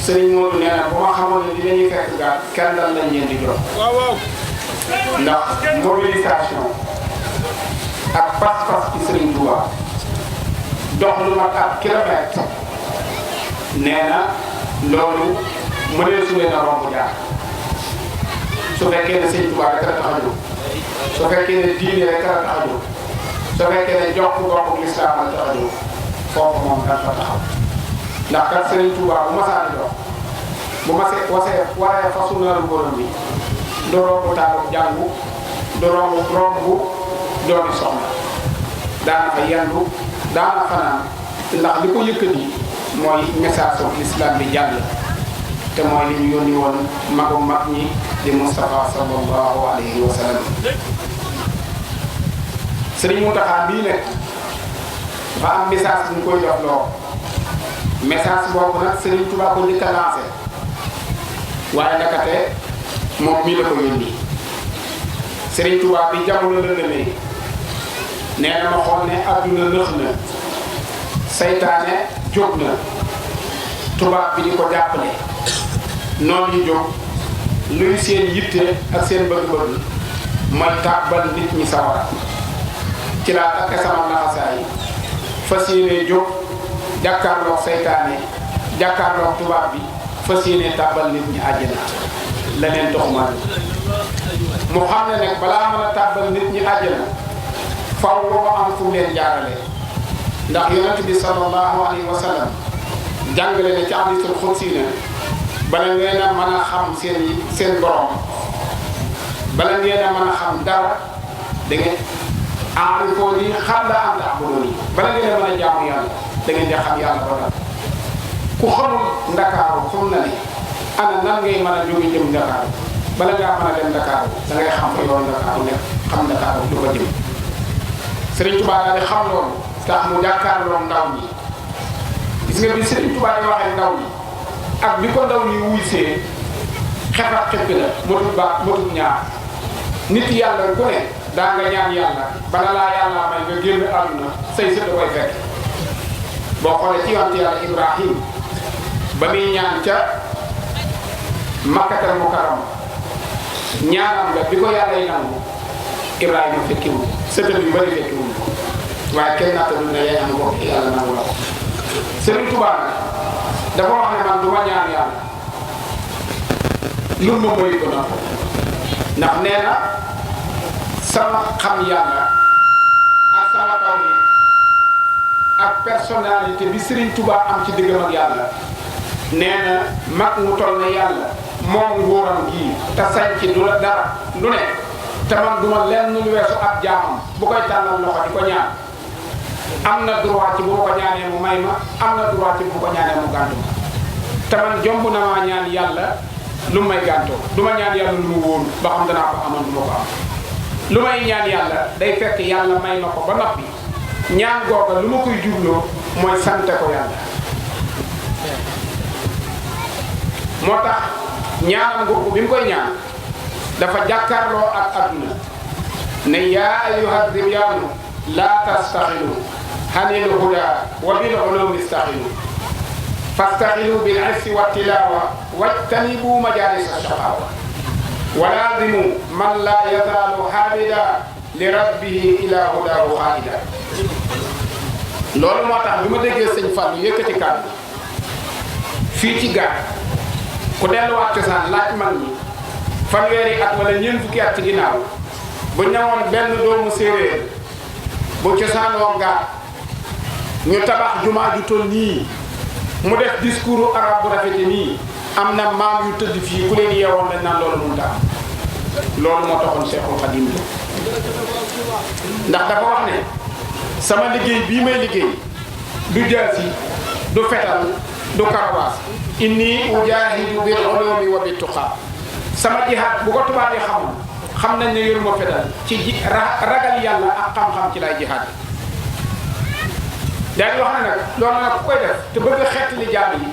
Serigne Modou nee na bu ma xamoon ne dinañu fekk gaal kenn dal lañ leen di jox. waaw waaw. ndax mobilisation ak pas-pas ci Serigne Touba dox lu mat ab kilomètre nee na loolu mënee su leen a romb jaar su fekkee ne Serigne Touba rek la tax a jóg su fekkee ne diine rek la tax a jóg su fekkee ne jokk bokk lislaam la tax a jóg foofu moom dafa taxaw ndax kat Serigne Touba bu ma saa di dox bu ma see waree fasu naru borom bi du romb taalub jàngu du romb doomi soxna daana fa yendu daana fanaan ndax li ko yëkkati mooy message of l'islam bi jàll te mooy li ñu yónni woon magum mag ñi di Moustapha sallallahu alayhi wa sallam. Sëriñ Mountakha bii nekk dafa am message bu ñu koy jox loo message boobu nag Sëriñ Tuubaa ko njëkk a lancé waaye nakate moom mii la ko yónni. Sëriñ Tuubaa bi jamono lëndëmee nee na ma xool ne adduna nëx na saytaane jóg na tubaab bi di ko jàppale noonu yi jóg luy seen yitte ak seen bëgg-bëgg mooy tàbbal nit ñi sawara ci laa takke sama naxasaay fas yéene jóg jàkkaarloog saytaane jàkkaarloog tubaab bi fas yéene tàbbal nit ñi àjjana leneen doxuma mu xam ne nag balaa mën a tàbbal nit ñi àjjana faw loo am fu mu leen jaarale ndax yonent bi sallallahu alayhi wa sallam jàngale ne ci hadiisul xudsi ne bala ngeen a mën a xam seen borom bala ngeen a mën a xam dara da ngeen aarifoo ni xam la am ta'buduun yi bala ngeen a mën a jaamu yàlla da ngeen di xam yàlla ba dara ku xamul Ndakaaru xam na ne ana nan ngay mën a jóge jëm Ndakaaru bala ngaa mën a dem Ndakaaru da ngay xam fa yoon Ndakaaru nekk xam Ndakaaru lu ko jëm. Sëriñ Tuubaa daal di xam loolu tax mu jàkkaarloo ndaw ñi gis nga bi Sëriñ Tuubaa di waxee ndaw ñi ak bi ko ndaw ñi wuy see xef ak xippi la motul ñaar nit yàlla ku ne daa nga ñaan yàlla bala laa yàlla may nga génn àdduna say sët da koy fekk boo xoolee ci yonent yàlla Ibrahim ba muy ñaan ca Makkatal Mukarrama ñaanam nga bi ko yàlla yi nangu Ibrahima fekkiwul sëtëm yu bëri fekkiwul waaye kenn nattadul ne yaay am bokk yàlla nangu la ko Sëriñ Tuubaa nag dafa wax ne man du ma ñaan yàlla lu ma moy ko na ndax nee na sama xam yàlla ak sama tawhid ak personnalité bi Sëriñ Tuubaa am ci diggam ak yàlla nee na mag mu toll ne yàlla moom nguuram gii te sañ ci du la dara lu ne te man duma lenn lu weesu ab jaamam bu koy tàllal loxo di ko ñaan am na droit ci bu ma ko ñaanee mu may ma am na droit ci bu ma ko ñaanee mu gàntu ma te man jomb na maa ñaan yàlla lu may gàntoo du ma ñaan yàlla lu mu wóolu ba xam danaa ko amoon du ma ko am lu may ñaan yàlla day fekk yàlla may ma ko ba noppi ñaan googa lu ma koy jubloo mooy sante ko yàlla moo tax ñaanam googu bi mu koy ñaan dafa jàkkaarloo ak adduna ne yaa ayyuha dibyaanu laa tastaxilu hanil huda wa bil ulumi istaxilu fastaxilu bil ifsi wa tilawa wajtanibu majalis ashaqawa wa lazimu man laa yazaalu haabida li rabbihi ila hudahu haida loolu moo tax bi ma déggee sëñ Fallu yëkkati kàddu fii ci gàtt ku delluwaat cosaan laaj mag ñi fanweeri at wala ñeent fukki at ci ginnaaw bu ñëwoon benn doomu séeréer bu cosaanoo gaat ñu tabax jumaa ju toll nii mu def discours arabe bu rafete nii am na maam yu tëdd fii ku leen yeewoon dañ naan loolu mënut a am loolu moo taxoon Cheikhul Khadim bi ndax dafa wax ne sama liggéey bii may liggéey du jaasi du fetal du karawaas inni ujaahidu bil ulumi wa bit tuqa sama jihaad bu ko tubaab yi xamul xam nañ ne yoruma fetal ci ragal yàlla ak xam-xam ci lay jihaad daal di wax ne nag loolu nag ku koy def te bëgg a xeetali jaam yi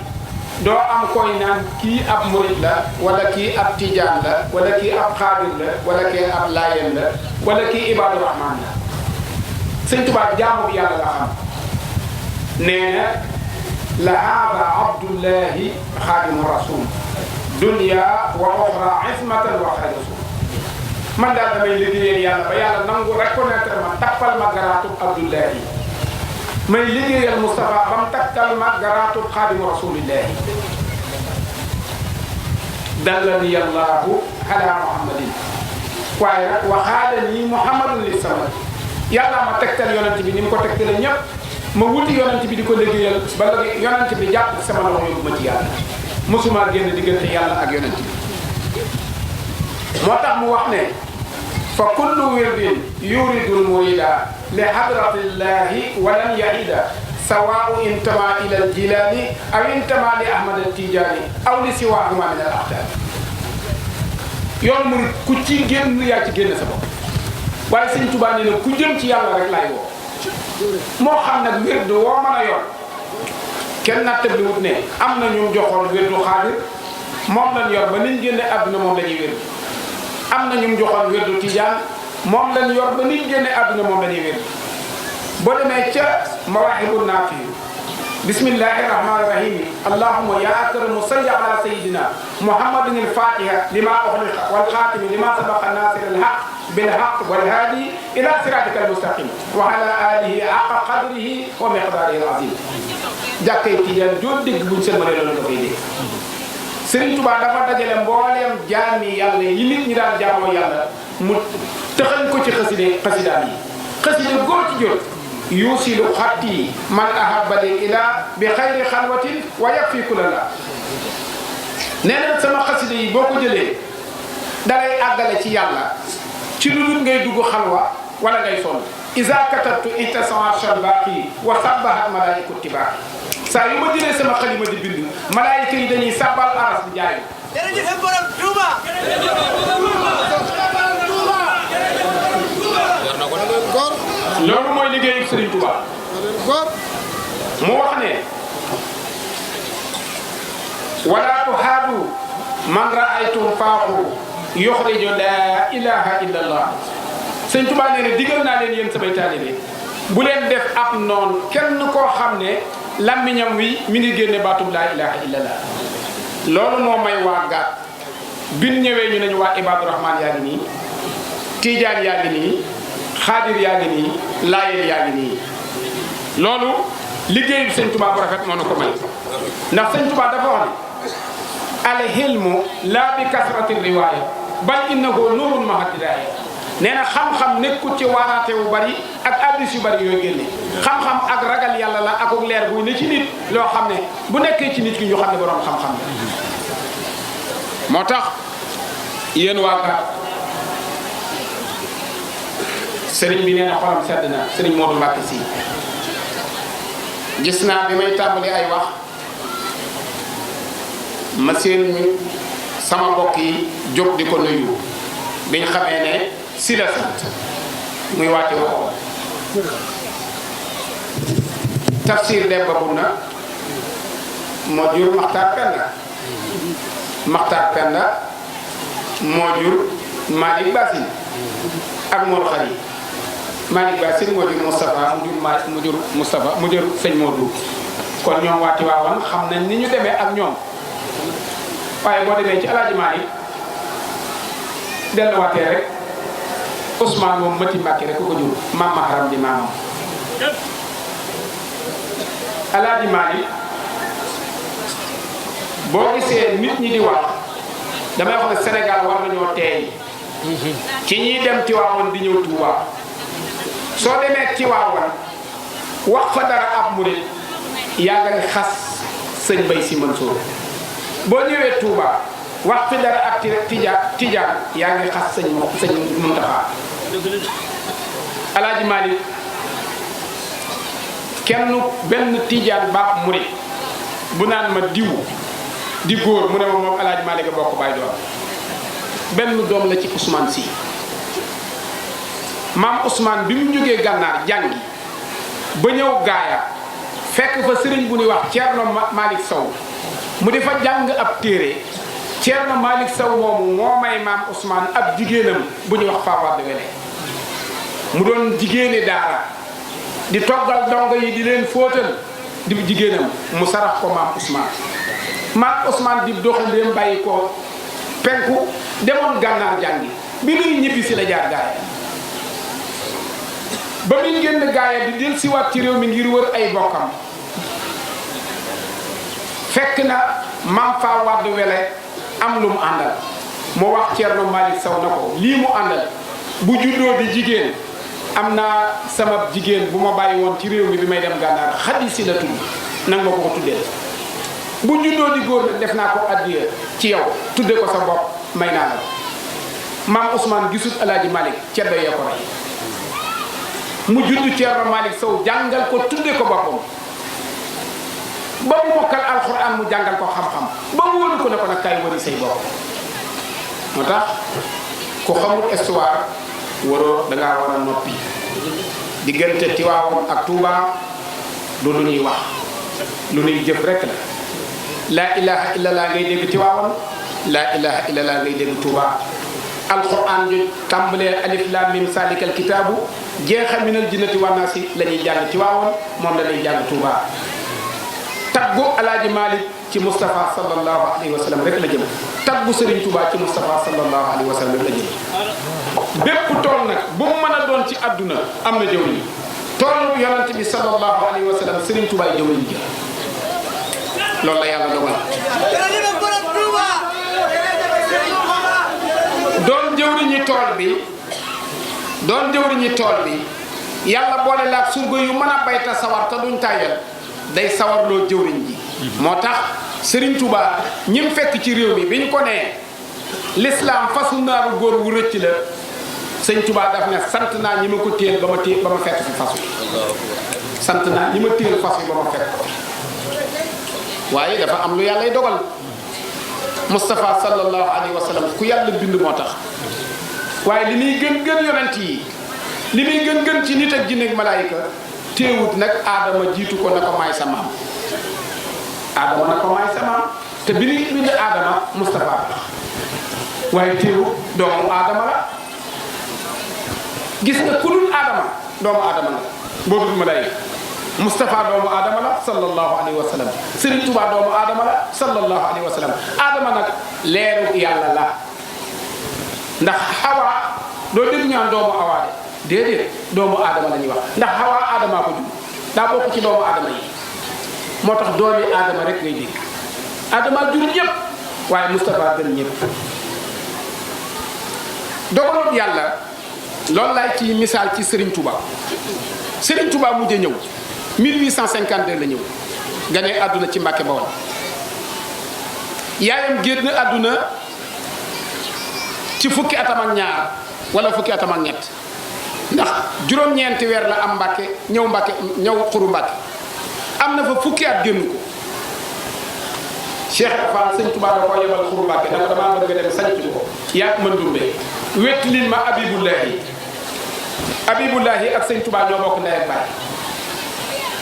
doo am koy naan kii ab murid la wala kii ab tijaan la wala kii ab xaadir la wala kii ab laayeen la wala kii ibaadu rahmaan la sëñ Tuubaa jaamu bi yàlla la xam nee na la haada abdullahi xaadimu rasul dunya wa oxra ismatan wa xayra rasul man daal damay liggéeyal yàlla ba yàlla nangu reconnaître ma tappal ma garaatub abdullahi may liggéeyal Moustapha ba mu takkal ma garaatub xaadimu rasulillahi dallani allahu ala muhammadin waaye nag waxaadani muhammadun li samad yàlla ma tegtal yonent bi ni mu ko tegtale ñëpp ma wuti yonent bi di ko liggéeyal ba léegi yonent bi jàpp sama loxo yóbbu ma ci yàlla mosuma génn diggante yàlla ak yonent bi moo tax mu wax ne fa kullu wirdin yuridul murida li hadratillahi walan yahida sawaa'u intama ila al jilani aw intama li ahmad al tijani aw li siwahuma min al aqdar yoon murid ku ci génn yaa ci génn sa bopp waaye Sëñ Tuubaa nee na ku jëm ci yàlla rek laay woo moo xam nag wirdu woo mën a yor kenn nattabli wut ne am na ñu joxoon wirdu xaadir moom lañ yor ba niñ génne àdduna moom la ñuy wirdu am na ñu joxoon wirdu tijaan moom lañ yor ba niñ génne àdduna moom la ñuy wirdu boo demee ca mawaahibu naafi bismillahi rahmani rahim allahumma ya akramu salli ala sayidina muhammadin al-fatiha lima ughliqa wal khatimi lima sabaqa nasir al-haq bil haq wal hadi ila siratika al-mustaqim wa ala alihi haqqa qadrihi wa miqdarihi al-azim jàkkay tijaan joo dégg buñ seen mëne loolu nga fay dégg Sëriñ Tuubaa dafa dajale mbooleem jaami yàlla yi nit ñi daan jaamoo yàlla mu tëxañ ko ci xasidaan yi xasida góor ci jot yuusilu xatti man ahabani ila bi xayri xalwatin wa yakfi kula la nee na sama xasida yi boo ko jëlee dalay àggale ci yàlla ci lu dul ngay dugg xalwa wala ngay sonn isa katabtu ihtasama shalbaqi wa sabbahat malaaiku tibaaqi saa yu ma jëlee sama xalima di bind malaayika yi dañuy sabbal aras di jaayu jërëjëf borom Touba loolu mooy liggéeyu Serigne Touba mu wax ne wala tuhaadu man raaytum faaxu yuxriju la ilaha illa allah Serigne Touba nee na digal naa leen yéen samay taalibe bu leen def ab noonu kenn koo xam ne lammiñam wi mi ngi génne baatub laa ilaha illa allah loolu moo may waa gaat bin ñëwee ñu nañu waa Ibaadu Rahmaan yaa ngi nii Tiijaan yaa ngi nii Xaadir yaa ngi nii Laayeen yaa ngi nii loolu liggéey bi Sëñ Tuubaa bu rafet moo na ko may ndax Sëñ Tuubaa dafa wax ne al hilmu laa bi kasrati riwaaya bal innahu nuurun ma'a dilaaya nee na xam-xam nekkul ci waaraate wu bari ak addis yu bari yooyu génne xam-xam ak ragal yàlla la ak leer buy ne ci nit loo xam ne bu nekkee ci nit ki ñu xam ne borom xam-xam la moo tax yéen waa Gaat sëriñ bi nee na xolam sedd na sëriñ Modou Mbacke si gis naa bi may tàmbali ay wax ma seen sama mbokk yi jóg di ko nuyu biñ xamee ne si la sant muy waati waxoon tafsir Demba Bunna moo jur Maxtaar Penda moo jur Malick Bassine ak Mor Khari Malick Bassine moo jur Moustapha mu jur Moustapha mu jur sëñ Modou kon ñoom waati waawan xam nañ ni ñu demee ak ñoom waaye boo demee ci Alaaji Malick delluwaatee rek Ousmane moom Mati Mbàkke rek ko jur maam Maharam di maamam Alaaji Malick boo gisee nit ñi di wax damay wax ne Sénégal war nañoo teey ci ñiy dem Tiwaawan di ñëw Touba soo demee Tiwaawan wax fa dara ab murit yaa nga xas sëñ Bay Si Mansour boo ñëwee Touba wax fi dara ab tijaan yaa ngi xas sëñ Muntaxa Alaaji Malick kenn benn tijaan baax murit bu naan ma diw di góor mu ne ma moom Alaaji Malick a bokk baay doom benn doom la ci Ousmane Sy maam Ousmane bi mu jógee gànnaar jàngi ba ñëw gaaya fekk fa sëriñ bu ñuy wax Ceerno Malick Sow mu di fa jàng ab téere Ceerno Malick Sow moomu moo may maam Ousmane ab jigéenam bu ñuy wax Fawade Wele mu doon jigéene daara di toggal dongo yi di leen fóotal di jigéenam mu sarax ko maam Ousmane di doxandeem bàyyi ko penku demoon gànnaar jàngi bi muy ñibbi si la jaar gaaya ba muy génn gaaya di del siwaat ci réew mi ngir wër ay bokkam fekk na mam faa wadd wele am lu mu àndal mu wax Ceerno Malick Sow na ko lii mu àndal bu juddoo di jigéen am naa sama jigéen bu ma bàyyi woon ci réew mi bi may dem gànnaar Xadi Si la tudd nang ma ko tuddee bu juddoo di góor nag def naa ko addiya ci yow tudde ko sa bopp may naa la maam Ousmane gisut Alaaji Malick ceddo yee ko rey mu juddu Ceerno Malick Sow jàngal ko tudde ko boppam ba mu mokkal alxuraan mu jàngal ko xam-xam ba mu wóolu ko ne ko nag kay wari say bopp moo tax ku xamul histoire waroo dangaa war a noppi diggante Tiwaawoon ak Touba du lu ñuy wax lu ñuy jëf rek la laa ilaha illallah ngay dégg Tiwaawoon laa ilaha illallah ngay dégg Touba alquran ju tàmbalee alif lam mim salikal kitaabu jeexa minal jinnati wannaasi la ñuy jàng Tiwaawoon moom la ñuy jàng Touba taggu Alaaji Malick ci Moustapha sallallahu alayhi wa sallam rek la jëm taggu Serigne Touba ci Moustapha sallallahu alayhi wa sallam rek la jëm bépp tool nag bu mu mën a doon ci àdduna am na jëwriñ toolu yonent bi sallallahu alayhi wa sallam Serigne Touba yi jëwriñ ji loolu la yàlla dogal doon jëwriñi tool bi yàlla boole laak surga yu mën a bayta sawar te duñ tàyyal day sawarloo jëwriñ ji moo tax Serigne Touba ñi mu fekk ci réew mi bi ñu ko nee l'islam fasu naaru góor wu rëcc la Sëñ Touba daf ne sant naa ñi ma ko téel ba ma fekk fi fas wi sant naa ñi ma téel fas wi ba ma fekk ko waaye dafa am lu yàllay dogal Moustapha sallallahu alayhi wa sallam ku yàlla bind moo tax waaye li muy gën yonent yi li muy gën ci nit ak jinne ak malaayika téewut nag aadama jiitu ko na ko maay sa maam aadama na ko maay sa maam te bi ñuy bind aadama Moustapha waaye téewut doomu aadama la gis nga ku dul aadama doomu aadama la boo dul malaayika Moustapha doomu aadama la sallallahu alayhi wa sallam Serigne Touba doomu aadama la sallallahu alayhi wa sallam aadama nag leeru yàlla la ndax Hawa doo dégg ñu naan doomu Awa de déedéet doomu aadama la ñuy wax ndax Hawa aadamaa ko jur daa bokk ci doomu aadama yi moo tax doomi aadama rek ngay dégg aadama jur ñëpp waaye Moustapha gën ñëpp dogaloon yàlla loolu laay ci misaal ci Serigne Touba Serigne Touba mujj ñëw 1852 la ñëw ganee àdduna ci Mbàkke Bawol yaayam génn àdduna ci fukki atam ak ñaar wala fukki atam ak ñett ndax juróom-ñeenti weer la am Mbàkke ñëw xuru Mbàkke am na fa fukki at génn ko Cheikh Fall Sëñ Touba da koo yebal xuru Mbàkke dama damaa bëgg a dem sanc ko yaag mën dumbe wettilin ma Abibullahi ak Sëñ Touba ñoo bokk ndey ak baay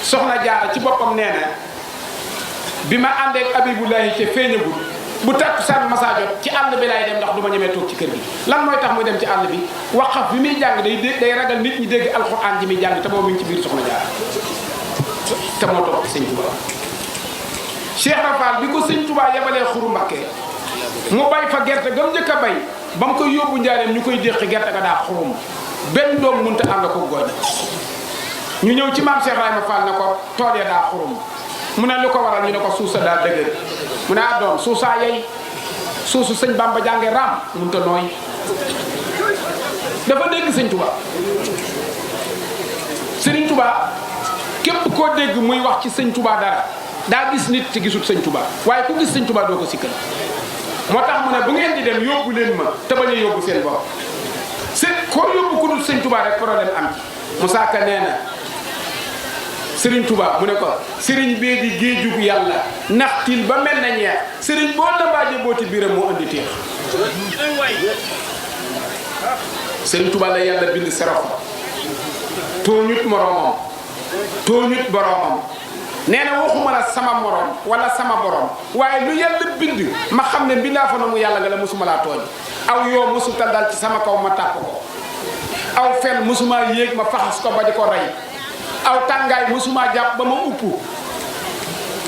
soxna Jaara ci boppam nee na bi ma àndee ak Abibullahi ca feeñagul bu takkusaan masa jot ci àll bi laay dem ndax du ma ñemee toog ci kër gi lan mooy tax muy dem ci àll bi waqaf bi muy jàng day ragal nit ñi dégg alxuraan ji muy jàng te boobu mi ngi ci biir soxna Jaara te moo toog ci Sëñ Touba Cheikh Rafal bi ko Sëñ Touba yebalee xuru Mbàkke mu bay fa gerte gam njëkk a bay ba mu koy yóbbu njaareem ñu koy déqi gerte ga daa xurum benn doom mënut a ànd ko gooñ ñu ñëw ci maam Cheikh Ibrahima Fall na ko tool ya daa xurum mu ne lu ko waral ñu ne ko suuf sa daa dëgër mu ne ah doom suuf saa yey suusu Sëñ Bamba jànge raam mënut a nooy dafa dégg Sëñ Touba Sëriñ Touba képp koo dégg muy wax ci Sëñ Touba dara daa gis nit ci gisut Sëñ Touba waaye ku gis Sëñ Touba doo ko sikkal moo tax mu ne bu ngeen di dem yóbbu leen ma te bañ a yóbbu seen bopp koo yóbbu ku dul Sëñ Touba rek problème am ci Moussa Ka nee na Sëriñ Touba mu ne ko sëriñ bee di géejug yàlla naxtil ba mel na ñeex sëriñ boo lambaaje booti biiram moo andi teex Sëriñ Touba la yàlla bind seroxo tooñut moroomam tooñut boroomam nee na waxuma la sama morom wala sama borom waaye lu yàlla bind ma xam ne mbindaa fa na mu yàlla nga la mosuma laa tooñ aw yoo mosuta dal ci sama kaw ma tàpp ko aw fen mosuma yéeg ma faxas ko ba di ko rey aw tàngaay mosuma jàpp ba ma upp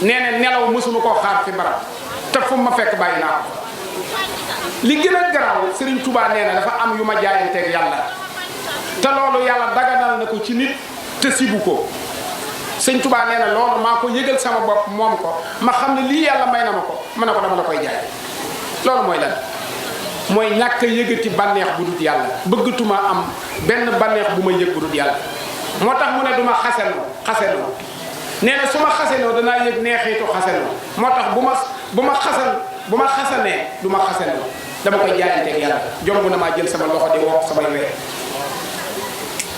nee na nelaw mësuma koo xaar fi barab te fu ma fekk bàyyi naa ko li gën a garaaw Serigne Touba nee na dafa am yu ma jaayanteeg yàlla te loolu yàlla daganal na ko ci nit te sibu ko Serigne Touba nee na loolu maa ko yëgal sama bopp moom ko ma xam ne lii yàlla may na ma ko ma ne ko dama la koy jaay loolu mooy lan mooy ñàkk a yëgati bànneex bu dut yàlla bëggatuma am benn bànneex bu ma yëg bu dut yàlla moo tax mu ne du ma xasenoo nee na su ma xasenoo danaa yëg neexitu xasenoo moo tax bu ma xasanee du ma xasenoo dama koy jaayanteeg yàlla jomb na maa jël sama loxo di wokk samay weer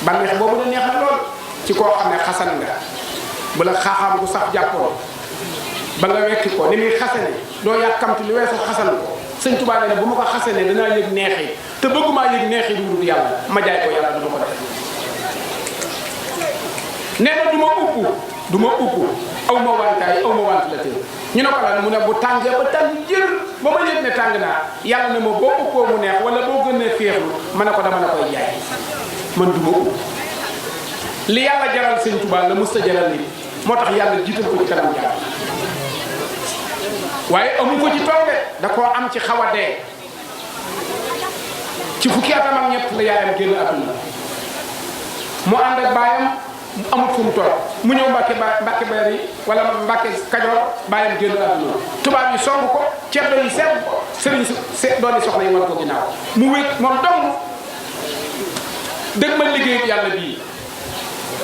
bànneex boobu da neex na lool ci koo xam ne xasan nga bu la xaaxaam gu sax jàppoo ba nga wekki ko ni muy xasane doo yàkkamti lu weesu xasan ko Sëñ Tuubaa nee na bu ma ko xasanee danaa yëg neexi te bëggumaa yëg neexi du dul yàlla ma jaay ko yàlla du ma ko def nee na du ma upp aw ma wantaay aw ma want la teel ñu ne ko lan mu ne bu tàngee ba tàng jër ba ma yëg ne tàng naa yàlla ne ma boo uppoo mu neex wala boo gënee féexlu ma ne ko dama la koy jaay man du ma upp li yàlla jaral Sëñ Tuubaa la musta jaral nit moo tax yàlla jiital ko ci kanam jaar waaye amu ko ci toog de da koo am ci xaw a dee ci fukki atam ak ñett la yaayam génn àdduna mu ànd ak baayam amut fu mu toog mu ñëw Mbàkke Bari wala Mbàkke Kajoor baayam génn àdduna tubaab yi song ko ceddo yi seet ko sëriñ si dooni soxla yi war ko ginnaaw mu wéet moom dong dëgg ma liggéey yàlla bii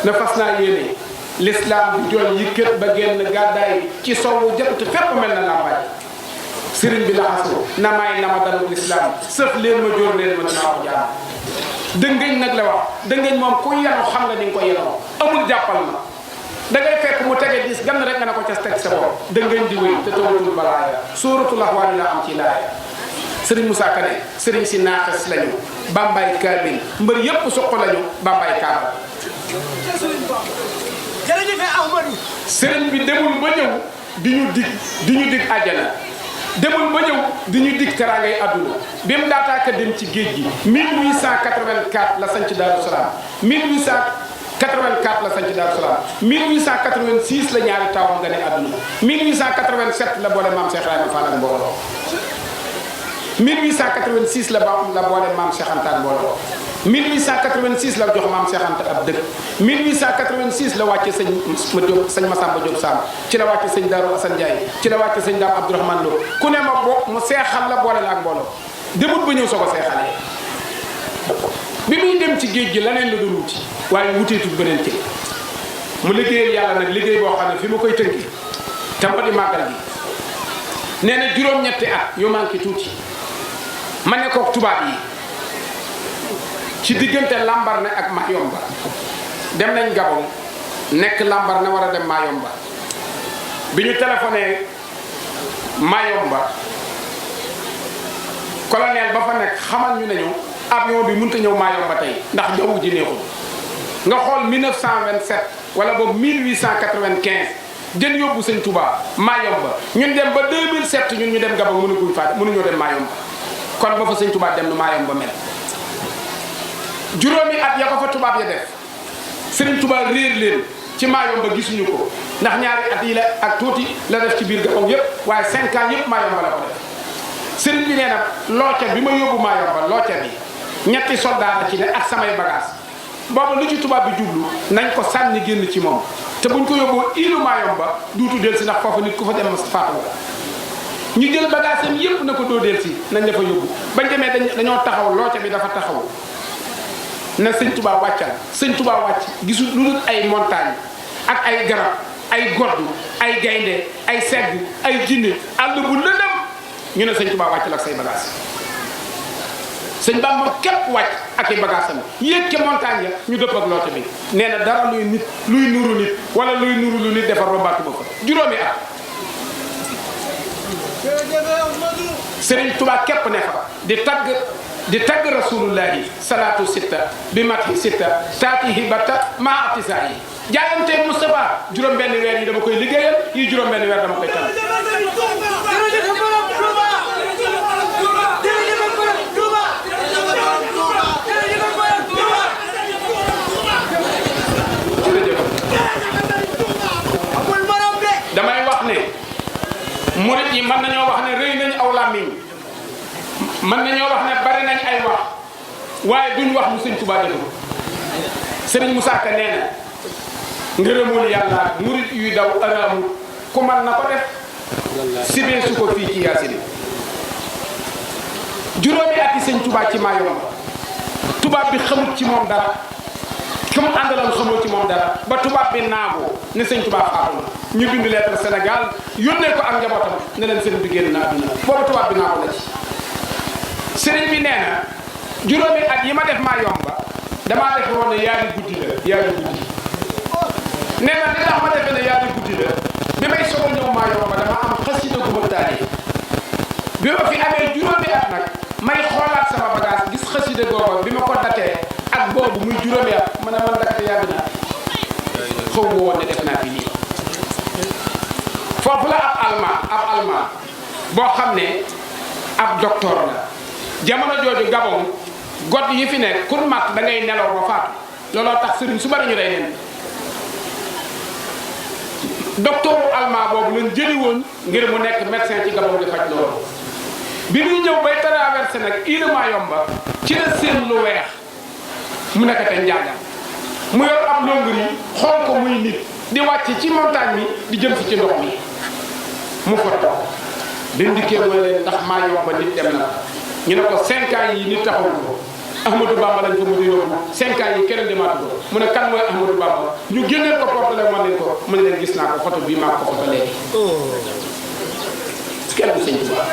na fas naa yéene l'islam bi jooy yëkkat ba génn gàddaay ci sowu jant fépp mel na làmbaay sëriñ bi laxasu na may na ma dalu l'islam sëf leen ma jóor leen ma dinaa ko jaam dëngëñ nag la wax dëngëñ moom ku yenu xam nga ni nga ko yenoo amul jàppal ma da ngay fekk mu tege dis gann rek nga ne ko cas teg sa bopp dëngëñ di wéy te tawatul balaaya suuratul Ahwaani la am ci laaya sëriñ Moussa Kane sëriñ si naaxes lañu bambay kaamil mbër yépp suq lañu bambay kaamil sëriñ bi demul ba ñëw di ñu dig àjjana demul ba ñëw di ñu dig teraangay àdduna bi mu daataaka dem ci géej gi 1884 la sanc Daaru Salaam 1884 la sanc Daaru Salaam 1886 la ñaari taawam nga ne àdduna 1887 la boole maam Cheikh Ibrahima Fall ak mbooloo 1886 la boole maam Cheikh Anta ak mbooloo 1886 la jox maam Cheikh Anta ab dëkk 1886 la wàcce sëñ Massamba Diop Samb ci la wàcce sëñ Darou Assane Ndiaye ci la wàcce sëñ Dame Abdourahmane Lo ku ne ma bokk mu seexal la boole la ak mbooloo demut ba ñëw soo ko seexalee bi muy dem ci géej gi leneen la doon wuti waaye wuteetul beneen ci mu liggéeyal yàlla nag liggéey boo xam ne fi ma koy tënki te moo di màggal gi nee na juróom-ñetti at yu manqué tuuti ma ne ko tubaab yi ci diggante Lambaréné ak Mayomba dem nañ Gabon nekk Lambaréné war a dem Mayomba bi ñu téléphoné Mayomba colonel ba fa nekk xamal ñu nañu avion bi mënut a ñëw Mayomba tey ndax jaww ji neexul nga xool 1927 wala boobu 1895 jën yóbbu sëñ Touba Mayomba ñun dem ba 2007 ñun ñu dem Gabon mënuñoo dem Mayomba kon ba fa sëñ Touba dem nu Mayomba mel juróomi at ya ko fa tubaab ya def Sëriñ Touba réer leen ci Mayomba gisuñu ko ndax ñaari at yi la ak tuuti la def ci biir Gabon yëpp waaye 5 ans yëpp Mayomba la ko def sëriñ bi nee na looca bi ma yóbbu Mayomba looca bi ñetti soldat la ci ne ak samay bagage boobu lu ci tubaab bi jublu nañ ko sànni génn ci moom te buñ ko yóbboo ilu Mayomba duutu del si ndax foofu nit ku fa dem faatu ñu jël bagage am yëpp na ko doo del si nañ la fa yóbbu bañ demee dañoo taxaw looca bi dafa taxaw na sëñ Touba wàccal sëñ Touba wàcc gisul lu dul ay montagne ak ay garab ay godd ay gaynde ay segg ay jinne àll bu lëndëm ñu ne sëñ Touba wàccal ak say bagage sëñ Bamba képp wàcc ak i bagage am yéeg ca montagne ya ñu dëpp ak loote bi nee na dara luy nit luy nuru nit wala luy nuru lu nit defar rombaatu ba fa juróomi at sëriñ Touba képp ne fa di tagg rasulullahi salatu sitta bi mati sitta taati hibata ma atisaa yi jaayante Moustapha juróom benn weer yi dama koy liggéeyal yi juróom benn weer dama koy tànn damay wax ne ñi mën nañoo wax ne rëy nañu aw làmmiñ mën nañoo wax ne bari nañ ay wax waaye duñ wax lu sëñ Tuubaa defu sëriñ Moussa Ka nee na ngërëmul yàlla murit yuy daw araamu ku man na ko def sibee su ko fii ci Yaasin juróomi ati sëñ Tuubaa ci Mayumba tubaab bi xamut ci moom dara ki mu àndaloon xamul ci moom dara ba tubaab bi naagu ne sëñ Tuubaa faatu na ñu bind lettre Sénégal yónnee ko ak njabootam ne leen sëriñ bi génn na àdduna boobu tubaab bi naagu la ci sëriñ bi nee na juróomi at yi ma def Mayumba damaa def woon ne yaari guddi la yaari guddi nee na li tax ma defee ne yaari guddi la bi may soog a ñëw Mayumba dama am xasida gu ma taalif bi ma fi amee juróomi at nag may xoolaat sama bagage gis xasida googu bi ma ko datee ak boobu muy juróomi at ma ne man dakate yàgg naa xaw ma woon ne def naa fi lii foofu la ab almaa boo xam ne ab docteur la jamono jooju Gabon god yi fi nekk kur mat da ngay nelaw ba faatu looloo tax sëriñ su bari ñu day nen docteur allemand boobu lañ jëli woon ngir mu nekk médecin ci Gabon di faj loolu bi muy ñëw bay traversé nag île Mayumba ci la seen lu weex mu nekk te njàngal mu yor ab longur yi xool ko muy nit di wàcc ci montagne mi di jëm si ci ndox mi mu fa toog bi ndikkee mooy leen ndax Mayumba nit dem na ñu ne ko 5 ans yi nit taxawu ko Ahmadou Bamba lañ ko mujj yóbbu 5 ans yi keneen demaatu ko mu ne kan mooy Ahmadou Bamba ñu génneel ko portale man leen ko mën leen gis naa ko photo bii maa ko photo léegi kenn du sëñ Tuubaa